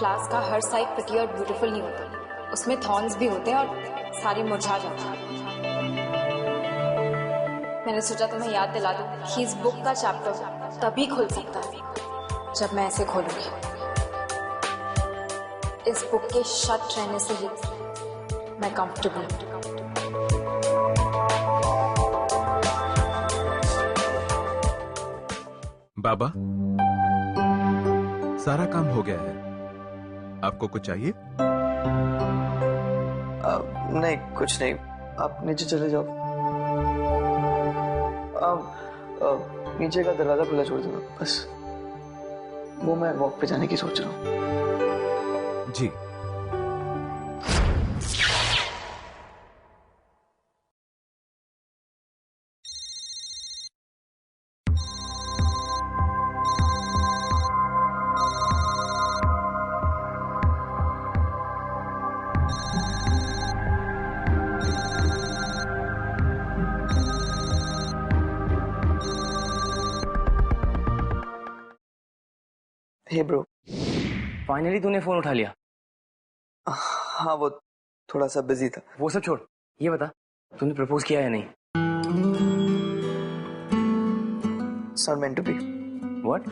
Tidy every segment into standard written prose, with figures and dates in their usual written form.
Flowers का हर side pretty और beautiful नहीं होता, उसमें थॉर्न्स भी होते हैं और सारी मुरझा जाती हैं। मैंने सोचा तुम्हें याद दिला दूं कि इस बुक का चैप्टर तभी खुल सकता है जब मैं ऐसे खोलूंगी। इस बुक के शट रहने से ही मैं कंफर्टेबल हूं। बाबा, सारा काम हो गया है। आपको कुछ चाहिए? नहीं, कुछ नहीं। आप नीचे चले जाओ। नीचे का दरवाजा खुला छोड़ देना बस। वो मैं वॉक पे जाने की सोच रहा हूँ। जी। Hey bro. फाइनली तूने फोन उठा लिया। हाँ, वो थोड़ा सा बिजी था। वो सब छोड़, ये बता तूने प्रपोज किया या नहीं? It's not meant to be. What?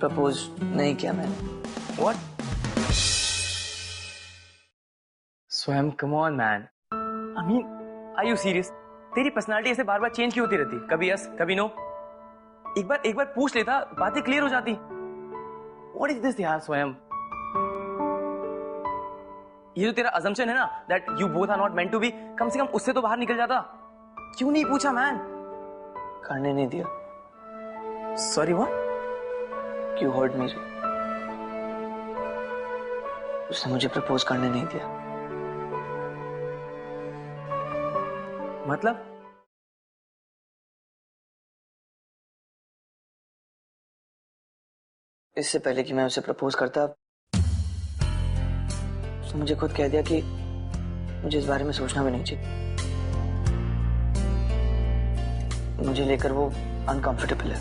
Propose नहीं किया मैंने। What? स्वयं, come on man. I mean, are you serious? तेरी पर्सनालिटी ऐसे बार बार चेंज क्यों होती रहती? कभी यस, कभी नो। एक बार पूछ लेता, बातें क्लियर हो जाती। What is this यार स्वयं? ये जो तेरा assumption है ना, that you both are not meant to be, कम से कम उससे तो बाहर निकल जाता। क्यों नहीं पूछा मैन? करने नहीं दिया। Sorry what? You heard me. उसने मुझे प्रपोज करने नहीं दिया। मतलब? इससे पहले कि मैं उसे प्रपोज करता, उसने मुझे खुद कह दिया कि मुझे इस बारे में सोचना भी नहीं चाहिए। मुझे लेकर वो अनकंफर्टेबल है।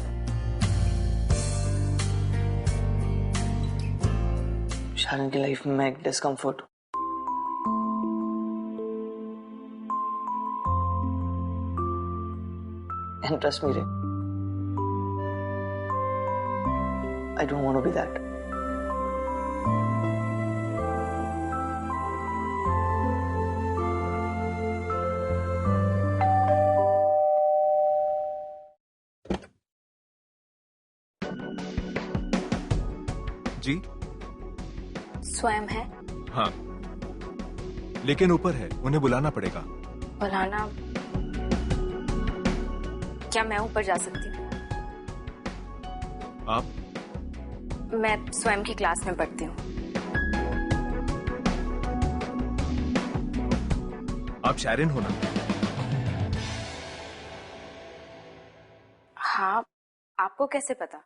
शारन की लाइफ में मैं एक डिस्कम्फर्ट हूं। And trust me, Ray, I don't want to be that. जी? स्वयं है? हाँ, लेकिन ऊपर है, उन्हें बुलाना पड़ेगा। बुलाना? क्या मैं ऊपर जा सकती हूँ? आप? मैं स्वयं की क्लास में पढ़ती हूँ। आप शायरिन हो ना? हाँ, आपको कैसे पता?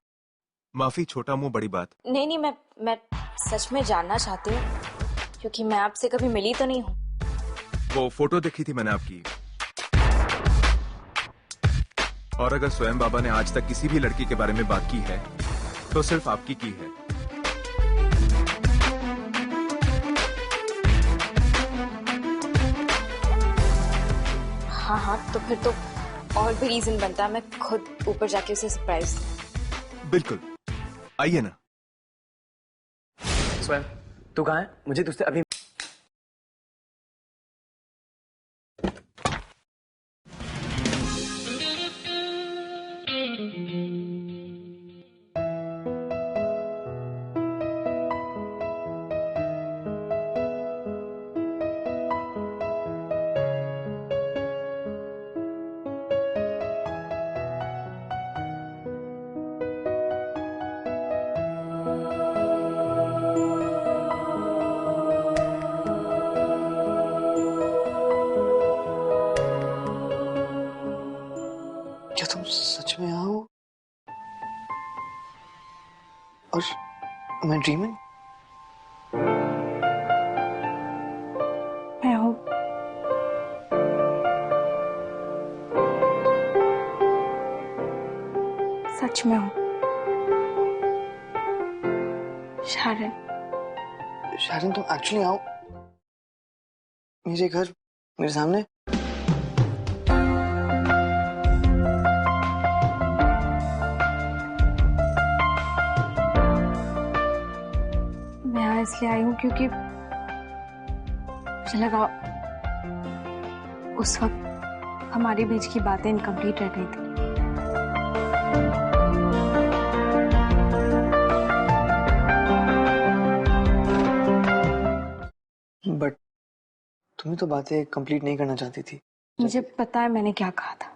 माफी, छोटा मुंह बड़ी बात। नहीं, मैं सच में जानना चाहती हूँ, क्योंकि मैं आपसे कभी मिली तो नहीं हूँ। वो फोटो देखी थी मैंने आपकी। और अगर स्वयं बाबा ने आज तक किसी भी लड़की के बारे में बात की है, तो सिर्फ आपकी की है। हाँ, तो फिर तो और भी रीजन बनता है मैं खुद ऊपर जाके उसे सरप्राइज। बिल्कुल, आइए ना। स्वयं, तू कहाँ है? मुझे तुझसे अभी सच में आओ और मैं ड्रीमिंग? मैं हूँ। सच में हूँ। शारन, शारन तुम एक्चुअली आओ मेरे घर, मेरे सामने। मैं यहाँ इसलिए आई हूँ क्योंकि मुझे लगा उस वक्त हमारे बीच की बातें इनकम्प्लीट रह गई थी। बट तुम्हें तो बातें कंप्लीट नहीं करना चाहती थी। मुझे पता है मैंने क्या कहा था।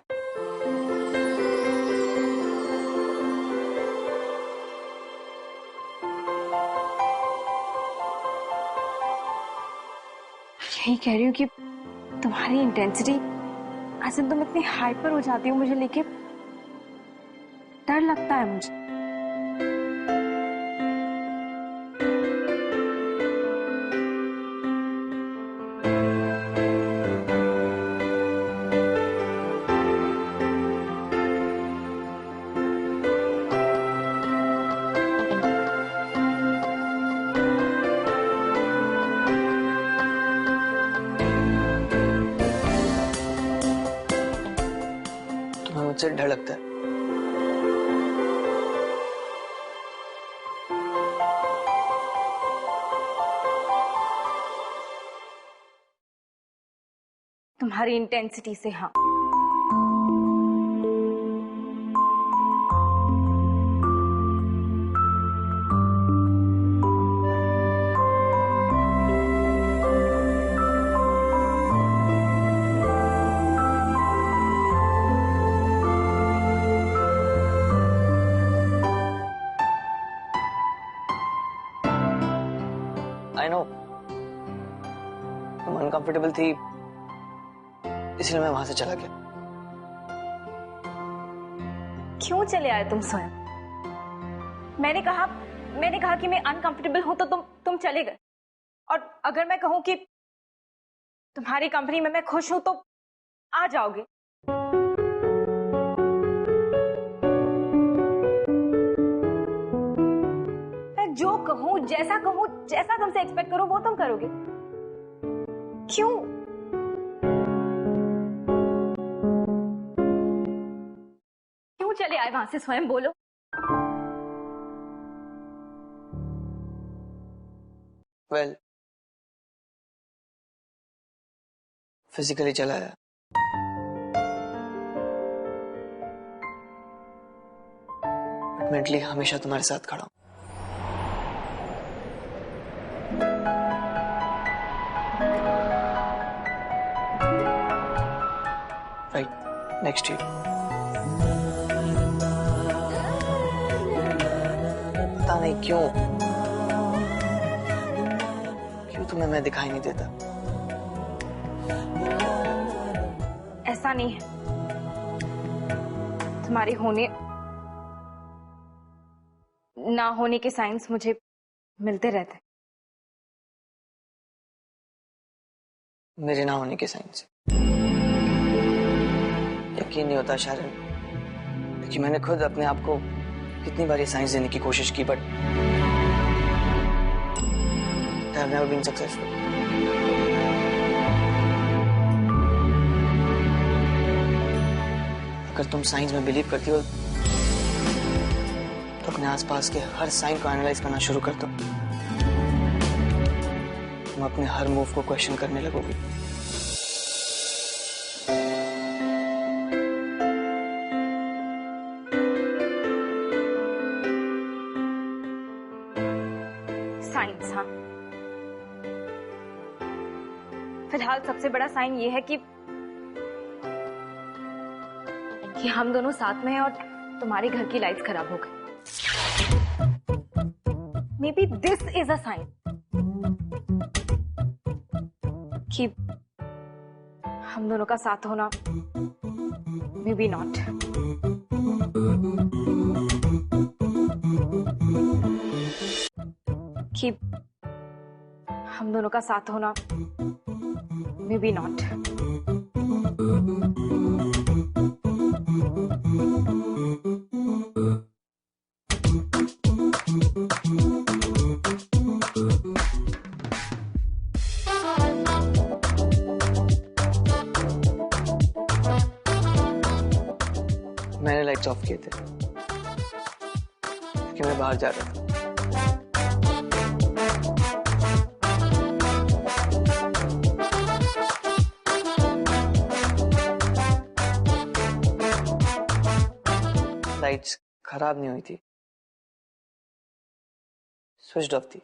यही कह रही हूँ कि तुम्हारी इंटेंसिटी, ऐसे तुम इतनी हाइपर हो जाती हो, मुझे लेके डर लगता है मुझे। तुम्हें मुझसे डर लगता है। तुम्हारी इंटेंसिटी से, हाँ। आई नो तुम अनकंफर्टेबल थी, इसलिए मैं वहां से चला गया। क्यों चले आए तुम स्वयं? मैंने कहा कि मैं अनकंफर्टेबल हूं तो तुम चले गए। और अगर मैं कहूं कि तुम्हारी कंपनी में मैं खुश हूं तो आ जाओगे। मैं जो कहूं, जैसा तुमसे एक्सपेक्ट करूं वो तुम करोगे। क्यों? क्यों चले आए वहां से? स्वयं बोलो। वेल, फिजिकली चला आया, बट मेंटली हमेशा तुम्हारे साथ खड़ा हूं। Right next year. पता नहीं क्यों तुम्हें मैं दिखाई नहीं देता। ऐसा नहीं है। तुम्हारे होने ना होने के साइंस मुझे मिलते रहते। मेरे ना होने के साइंस यकीन नहीं होता शारन, क्योंकि मैंने खुद अपने आप को कितनी बार ये साइंस देने की कोशिश की, but I have never been successful. अगर तुम साइंस में बिलीव करती हो तो अपने आसपास के हर साइन को एनालाइज करना शुरू कर दो। तुम अपने हर मूव को क्वेश्चन करने लगोगी। साइंस, हाँ। फिलहाल सबसे बड़ा साइन ये है कि हम दोनों साथ में हैं और तुम्हारे घर की लाइट्स खराब हो गई। Maybe this is a sign कि हम दोनों का साथ होना, मे बी नॉट। कि हम दोनों का साथ होना, may be not. Lights off किए थे क्योंकि मैं बाहर जा रहा था। लाइट्स खराब नहीं हुई थी, स्विच ऑफ थी।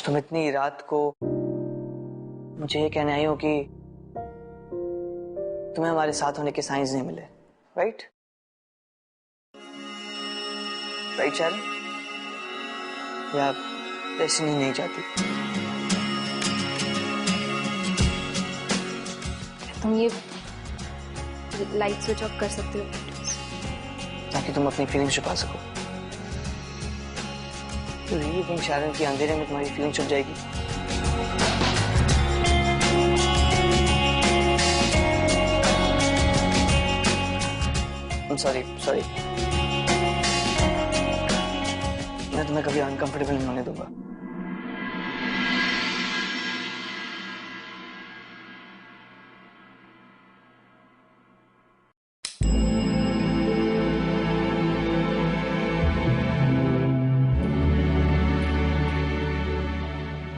तुम इतनी रात को मुझे ये कहने आई हो कि तुम्हें हमारे साथ होने के साइंस नहीं मिले, राइट? Right Sharon? या डेस्टिनी नहीं चाहती? तुम ये लाइट स्विच ऑफ कर सकते हो ताकि तुम अपनी फीलिंग छुपा सको। तो रियली थिंक शैरन की अंधेरे में तुम्हारी फीलिंग छुप जाएगी? सॉरी मैं तुम्हें कभी अनकंफर्टेबल नहीं होने दूंगा।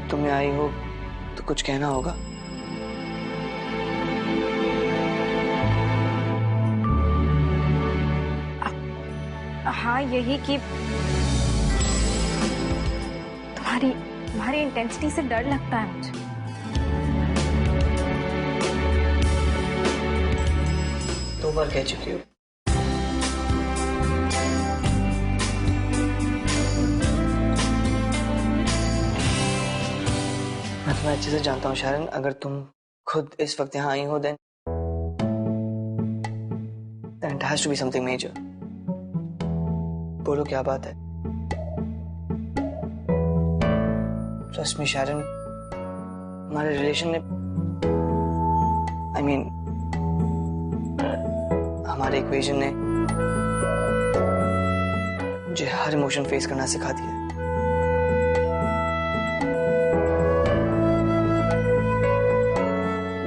तुम्हें आई हो तो कुछ कहना होगा। हाँ, यही कि तुम्हारी इंटेंसिटी से डर लगता है मुझे। दो बार कह चुकी हो। मैं तुम्हें अच्छे से जानता हूँ शैरन, अगर तुम खुद इस वक्त यहाँ आई हो then it has to be something major। बोलो क्या बात है? ट्रस्ट मी शैरन, हमारे रिलेशन ने I mean, हमारे इक्वेशन ने मुझे हर इमोशन फेस करना सिखा दिया है।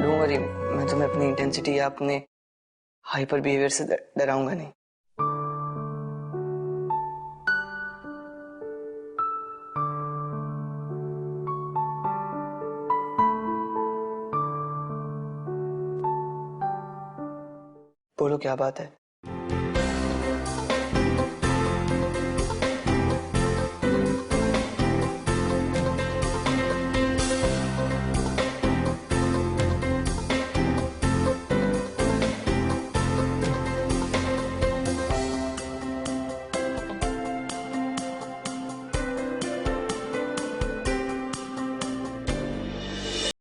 डोंट वरी, मैं तुम्हें अपनी इंटेंसिटी या अपने हाइपर बिहेवियर से डराऊंगा नहीं। बोलो क्या बात है?